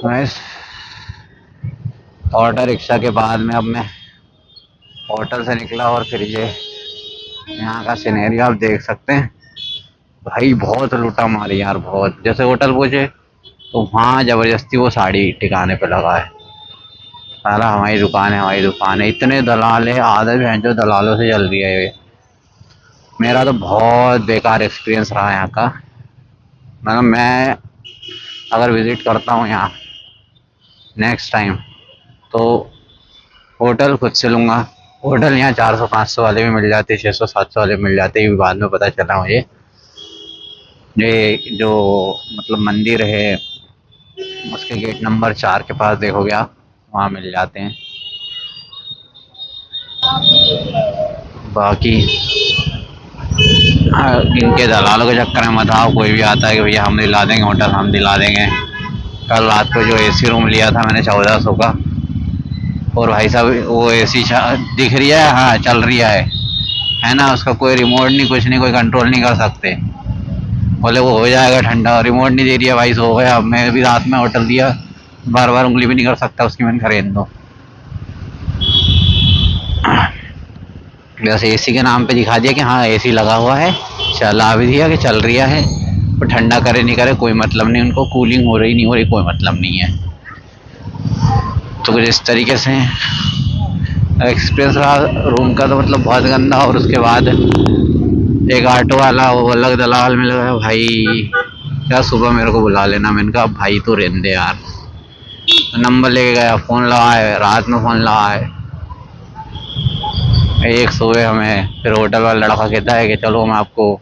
मैं auto rickshaw के बाद में अब मैं होटल से निकला और फिर ये यहाँ का सिनेरियो आप देख सकते हैं। भाई बहुत लूटा मारी यार, बहुत। जैसे होटल पहुंचे तो वहाँ जबरदस्ती वो साड़ी टिकाने पे लगा है। साला हमारी दुकान है, हमारी दुकान है। इतने दलाल है, आधे भैंसों दलालों से चल रही है ये। मेरा तो बहुत बेकार एक्सपीरियंस रहा यहाँ का। मतलब मैं अगर विजिट करता हूँ यहाँ नेक्स्ट टाइम तो होटल खुद से लूँगा। होटल यहाँ 400-500 वाले भी मिल जाते, 600-700 वाले मिल जाते, ये भी बाद में पता चला मुझे। ये जो मतलब मंदिर है उसके गेट नंबर 4 के पास देखोगे आप, वहाँ मिल जाते हैं। बाकी इनके दलालों के चक्कर में मत आओ। कोई भी आता है कि भैया हम दिला देंगे होटल, हम दिला देंगे। कल रात को जो एसी रूम लिया था मैंने 1400 का, और भाई साहब वो एसी दिख रही है, हाँ चल रही है ना। उसका कोई रिमोट नहीं, कुछ नहीं, कोई कंट्रोल नहीं कर सकते। बोले वो हो जाएगा ठंडा, रिमोट नहीं दे रही है भाई, सो गया। मैं भी रात में होटल दिया, बार बार उंगली भी नहीं कर सकता उसकी, मैंने खरीद दो। बस एसी के नाम पे दिखा दिया कि हाँ एसी लगा हुआ है, चला भी दिया कि चल रही है। और ठंडा करे नहीं करे कोई मतलब नहीं उनको, कूलिंग हो रही नहीं हो रही कोई मतलब नहीं है। तो कुछ इस तरीके से एक्सपीरियंस रहा रूम का। तो मतलब बहुत गंदा। और उसके बाद एक ऑटो वाला वो अलग दलाल मिल गया भाई। क्या सुबह मेरे को बुला लेना, मैंने कहा भाई तो रहने दे यार। नंबर लेके गया, फ़ोन लगाए, रात में फ़ोन लगाए। एक सुबह हमें फिर होटल वाला लड़का कहता है कि चलो मैं आपको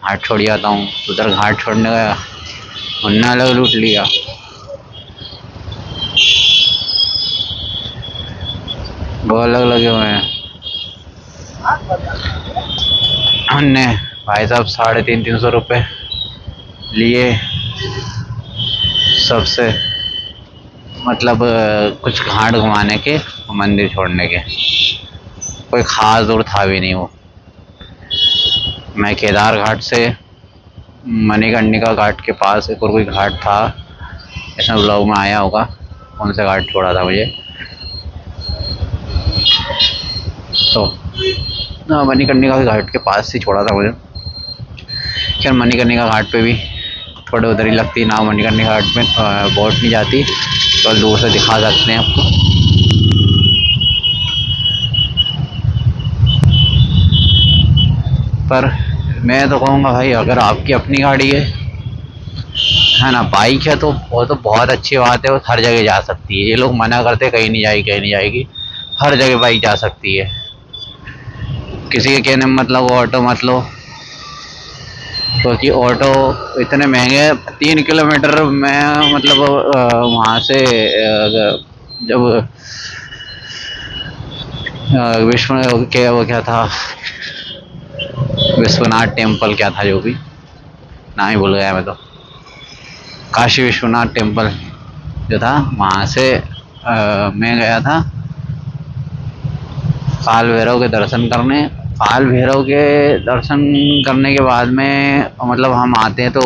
घाट छोड़ आता हूँ। उधर घाट छोड़ने गया, उनने अलग लूट लिया। वो अलग लगे हुए हैं। हमने भाई साहब 350-300 रुपये लिए सबसे, मतलब कुछ घाट घुमाने के, मंदिर छोड़ने के। कोई खास दूर था भी नहीं वो। मैं केदार घाट से मणिकर्णिका घाट के पास एक और कोई घाट था, इसमें ब्लॉग में आया होगा कौन सा घाट छोड़ा था मुझे। तो मणिकर्णिका के घाट के पास ही छोड़ा था मुझे। खैर मणिकर्णिका घाट पे भी थोड़े उधर ही लगती ना, मणिकर्णिका घाट में बोट नहीं जाती, तो दूर से दिखा सकते हैं आपको। पर मैं तो कहूँगा भाई अगर आपकी अपनी गाड़ी है ना, बाइक है, तो वो तो बहुत अच्छी बात है, वो हर जगह जा सकती है। ये लोग मना करते कहीं नहीं जाएगी, कहीं नहीं जाएगी, हर जगह बाइक जा सकती है। किसी के कहने में मतलब ऑटो मत लो, क्योंकि ऑटो इतने महंगे। 3 किलोमीटर में मतलब वहाँ से जब विश्व के वो क्या था, विश्वनाथ टेम्पल क्या था, जो भी नाम ही भूल गया मैं तो, काशी विश्वनाथ टेम्पल जो था, वहाँ से मैं गया था काल भैरव के दर्शन करने। काल भैरव के दर्शन करने के बाद में मतलब हम आते हैं तो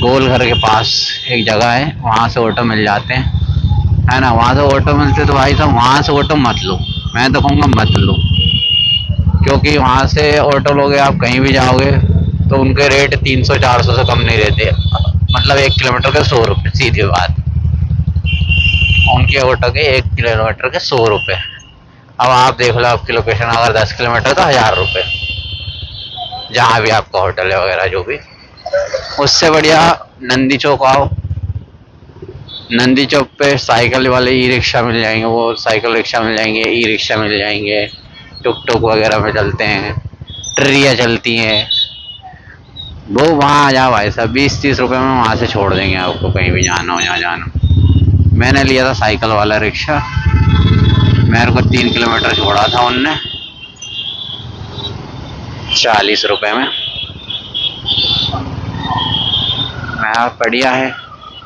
गोल घर के पास एक जगह है, वहाँ से ऑटो मिल जाते हैं, है ना। वहाँ से ऑटो मिलते तो भाई साहब वहाँ से ऑटो मत लो, मैं तो कहूँगा मत लो। क्योंकि वहाँ से ऑटो लोगे आप कहीं भी जाओगे तो उनके रेट 300-400 से कम नहीं रहते। मतलब 1 किलोमीटर के 100 रुपये, सीधी बात। उनके ऑटो के 1 किलोमीटर के 100 रुपये। अब आप देख लो आपकी लोकेशन अगर 10 किलोमीटर तो 1000 रुपये, जहाँ भी आपका होटल है वगैरह जो भी। उससे बढ़िया नंदी चौक आओ। नंदी चौक पे साइकिल वाले ई रिक्शा मिल जाएंगे, वो साइकिल रिक्शा मिल जाएंगे, ई रिक्शा मिल जाएंगे, टुक टुक वगैरह में चलते हैं, ट्रियाँ चलती हैं। वो वहाँ आ जाओ भाई साहब, 20-30 रुपये में वहाँ से छोड़ देंगे आपको, कहीं भी जाना हो जहाँ जाना। मैंने लिया था साइकिल वाला रिक्शा, मेरे को 3 किलोमीटर छोड़ा था उनने 40 रुपये में। मैं बढ़िया है,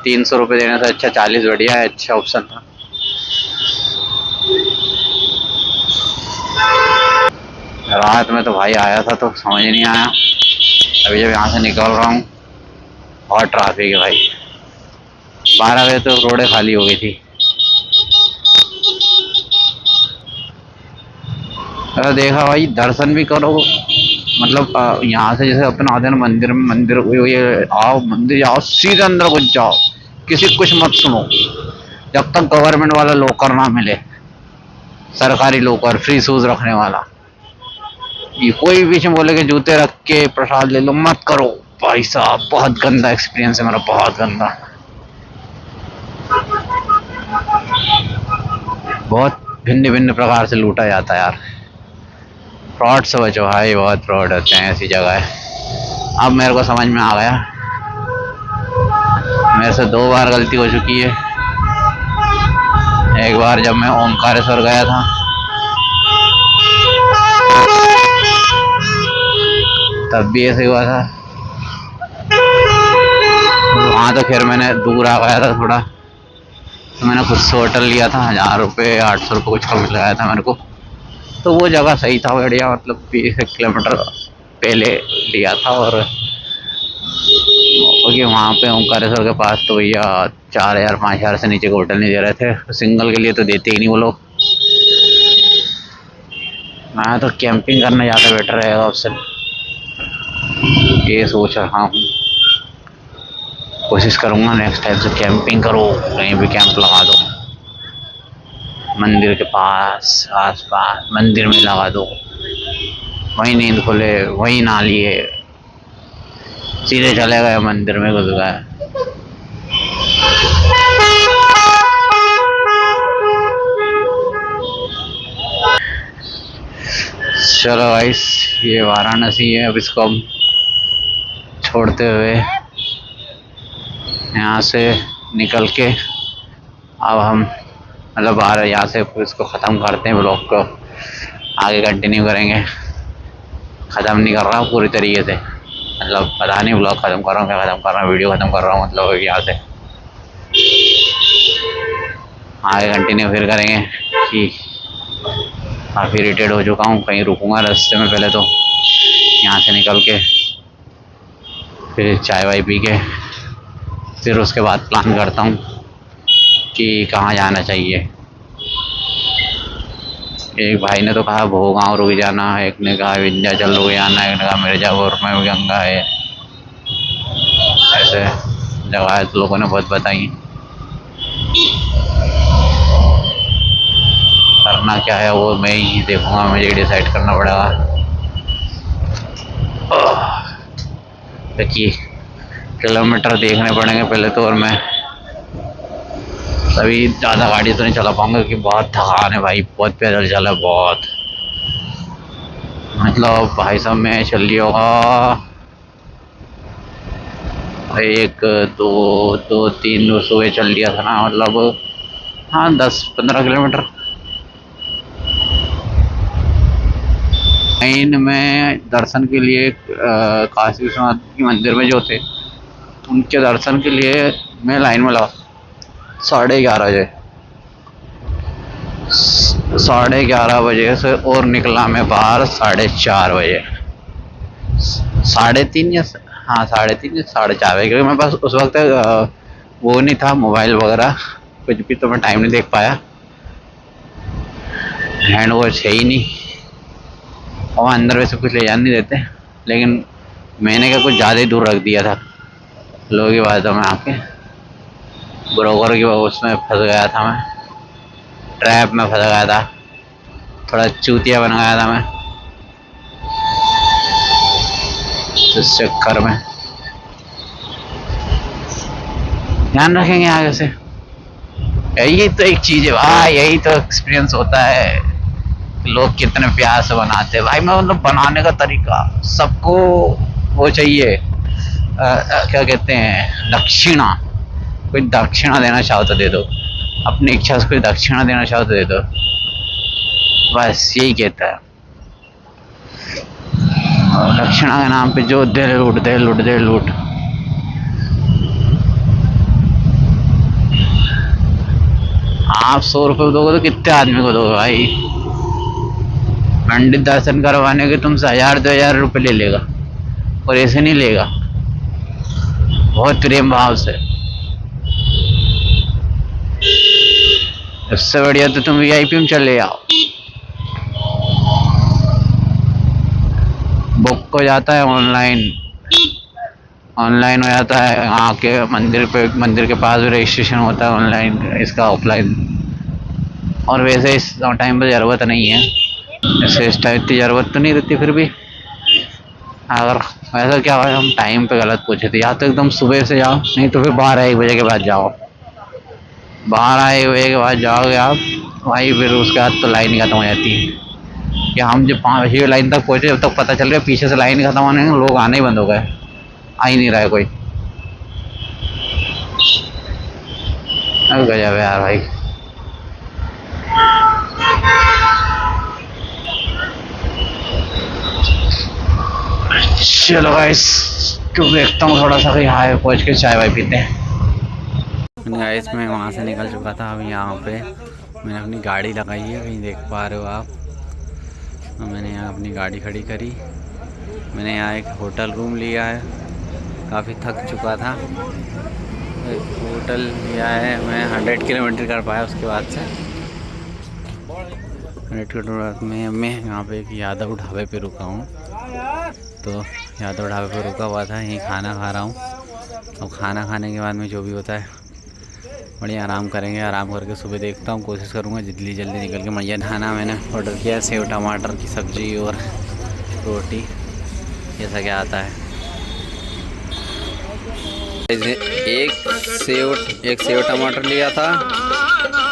300 रुपये देने से अच्छा 40 बढ़िया है, अच्छा ऑप्शन था। रात में तो भाई आया था तो समझ नहीं आया। अभी जब यहाँ से निकल रहा हूँ बहुत ट्रैफिक है भाई। 12 बजे तो रोडें खाली हो गई थी। अरे देखा भाई, दर्शन भी करो, मतलब यहाँ से जैसे अपन आते हैं ना मंदिर में, मंदिर ये आओ, मंदिर जाओ, सीधे अंदर घुस जाओ, किसी को कुछ मत सुनो जब तक गवर्नमेंट वाला लॉकर ना मिले, सरकारी लॉकर, फ्री शूज रखने वाला। ये कोई बीच में बोले कि जूते रख के प्रसाद ले लो, मत करो भाई साहब। बहुत गंदा एक्सपीरियंस है मेरा, बहुत गंदा। बहुत भिन्न भिन्न प्रकार से लूटा जाता है यार। फ्रॉड से बचो भाई, बहुत फ्रॉड होते हैं ऐसी जगह है। अब मेरे को समझ में आ गया, मेरे से 2 बार गलती हो चुकी है। एक बार जब मैं ओमकारेश्वर गया था, तब भी ऐसे हुआ था। वहाँ तो खैर मैंने दूर आ गया था थोड़ा, तो मैंने खुद से होटल लिया था, 1000 रुपये 800 रुपये कुछ कम लगाया था मेरे को। तो वो जगह सही था, बढ़िया, मतलब 20 किलोमीटर पहले लिया था। और क्योंकि वहाँ पे ओमकारेश्वर के पास तो भैया 4000 5000 से नीचे का होटल नहीं दे रहे थे, सिंगल के लिए तो देते ही नहीं वो लोग। मैं तो कैंपिंग करने ज़्यादा बेटर रहेगा ऑप्शन, ये सोच रहा हूँ। कोशिश करूँगा नेक्स्ट टाइम से कैंपिंग करो, कहीं भी कैंप लगा दो, मंदिर के पास, आस पास मंदिर में लगा दो, वहीं नींद खुले, वहीं नहा लिए, सीधे चले गए मंदिर में, घुस गए। चलो गाइस, ये वाराणसी है। अब इसको हम छोड़ते हुए यहाँ से निकल के अब हम मतलब बाहर यहाँ से इसको ख़त्म करते हैं। ब्लॉग को आगे कंटिन्यू करेंगे। ख़त्म नहीं कर रहा हूँ पूरी तरीके से, मतलब पता नहीं ब्लॉग ख़त्म कर रहा हूँ क्या ख़त्म कर रहा हूँ, वीडियो ख़त्म कर रहा हूँ, मतलब यहाँ से आगे कंटिन्यू फिर करेंगे। कि काफ़ी इरिटेट हो चुका हूँ, कहीं रुकूंगा रास्ते में पहले तो, यहाँ से निकल के फिर चाय वाय पी के फिर उसके बाद प्लान करता हूँ कि कहाँ जाना चाहिए। एक भाई ने तो कहा भोगांव रुक जाना, एक ने कहा विंध्याचल रुक जाना, एक ने कहा मिर्ज़ापुर में गंगा है। ऐसे जगह लोगों ने बहुत बताई। करना क्या है वो मैं ही देखूंगा, मुझे डिसाइड करना पड़ेगा। देखिए किलोमीटर देखने पड़ेंगे पहले तो, और मैं तभी ज़्यादा गाड़ी तो नहीं चला पाऊंगा क्योंकि बहुत थकान है भाई, बहुत पैदल चला, बहुत मतलब भाई साहब मैं चल लिया होगा 1 2 2 3 सुबह चल लिया था ना, मतलब हाँ 10-15 किलोमीटर। लाइन में दर्शन के लिए काशी विश्वनाथ के मंदिर में जो थे उनके दर्शन के लिए मैं लाइन में लगा 11:30 बजे, 11:30 से, और निकला मैं बाहर 4:30 बजे, 3:30 या हाँ 3:30 या 4:30 बजे, क्योंकि मेरे पास उस वक्त वो नहीं था मोबाइल वगैरह कुछ भी, तो मैं टाइम नहीं देख पाया, हैंड वॉच है ही नहीं, और अंदर वैसे कुछ ले जाने नहीं देते, लेकिन मैंने क्या कुछ ज़्यादा ही दूर रख दिया था। लोगों की बातों में आके ब्रोकर की उसमें फंस गया था, मैं ट्रैप में फंस गया था, थोड़ा चूतिया बन गया था मैं इस चक्कर में। ध्यान रखेंगे आगे से, यही तो एक चीज़ है भाई, यही तो एक्सपीरियंस होता है। लोग कितने प्यार से बनाते हैं भाई, मैं मतलब बनाने का तरीका सबको वो चाहिए, क्या कहते हैं, दक्षिणा। कोई दक्षिणा देना चाहो तो दे दो, अपनी इच्छा से कोई दक्षिणा देना चाहो तो दे दो, बस यही कहता है। और दक्षिणा के नाम पे जो दे लूट दे लूट दे लूट। आप 100 रुपये दोगे तो कितने आदमी को दोगे भाई? पंडित दर्शन करवाने के तुमसे 1000-2000 रुपये ले लेगा, और ऐसे नहीं लेगा, बहुत प्रेम भाव से। इससे बढ़िया तो तुम वीआईपी में चले जाओ। बुक हो जाता है ऑनलाइन, ऑनलाइन हो जाता है। आके मंदिर पे, मंदिर के पास भी रजिस्ट्रेशन होता है ऑनलाइन, इसका ऑफलाइन। और वैसे इस टाइम पे ज़रूरत नहीं है, ऐसे इस टाइम इतनी ज़रूरत तो नहीं रहती। फिर भी अगर वैसा क्या हुआ, हम टाइम पे गलत पूछे थे। या तो एकदम सुबह से जाओ, नहीं तो फिर 12-1 बजे के बाद जाओ। 12-1 बजे के बाद जाओगे आप भाई, फिर उसके बाद तो लाइन ही खत्म हो जाती है। कि हम जब 5 बजे लाइन तक पहुँचे, जब तक पता चल गया पीछे से लाइन खत्म होने में, लोग आने ही बंद हो गए, आ ही नहीं रहा है कोई। गजब है यार भाई। चलो गाइस, क्यों देखता हूँ थोड़ा सा, कहीं हाई पहुँच के चाय वाय पीते हैं। गाइस मैं वहाँ से निकल चुका था। अभी यहाँ पे मैंने अपनी गाड़ी लगाई है, कहीं देख पा रहे हो आप। मैंने यहाँ अपनी गाड़ी खड़ी करी। मैंने यहाँ एक होटल रूम लिया है, काफ़ी थक चुका था। एक होटल लिया है मैं, 100 किलोमीटर कर पाया उसके बाद से। 100 किलोमीटर में मैं यहाँ पे एक यादव ढाबे पे रुका हूँ। तो यादव ढाबे पे रुका हुआ था, यहीं खाना खा रहा हूँ। अब खाना खाने के बाद में जो भी होता है बढ़िया आराम करेंगे। आराम करके सुबह देखता हूँ, कोशिश करूँगा जल्दी जल्दी निकल के बढ़िया। खाना मैंने ऑर्डर किया है, सेव टमाटर की सब्ज़ी और रोटी, जैसा क्या आता है। एक सेव टमाटर लिया था,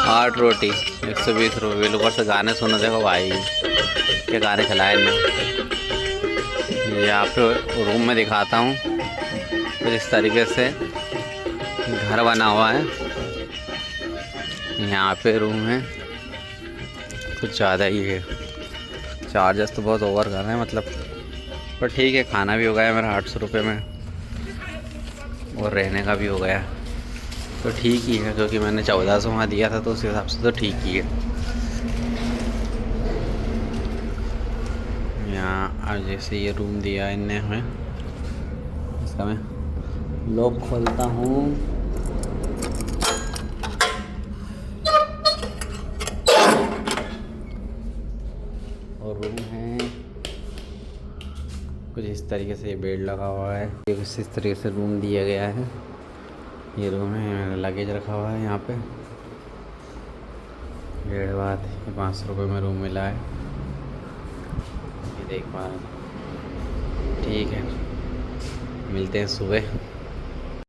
8 रोटी, 120 रुपये। ऊपर से गाने सुनो, देखो भाई क्या गाने चलाए इन्होंने। ये आपको रूम में दिखाता हूँ, कुछ इस तरीके से घर बना हुआ है। यहाँ पे रूम है, कुछ ज़्यादा ही है। चार्जेस तो बहुत ओवर कर रहे हैं मतलब, पर ठीक है। खाना भी हो गया मेरा 800 रुपये में, और रहने का भी हो गया, तो ठीक ही है। क्योंकि मैंने 1400 वहाँ दिया था, तो उस हिसाब से तो ठीक ही है। यहाँ आज जैसे ये रूम दिया इनने हमें, इसका मैं लॉक खोलता हूँ। और रूम है कुछ इस तरीके से, बेड लगा हुआ है। कुछ इस तरीके से रूम दिया गया है। ये रूम है, मैंने लगेज रखा हुआ है यहाँ पे। 1.5 बात 500 रुपये में रूम मिला है, ये देख पा रहे हैं। ठीक है, मिलते हैं सुबह।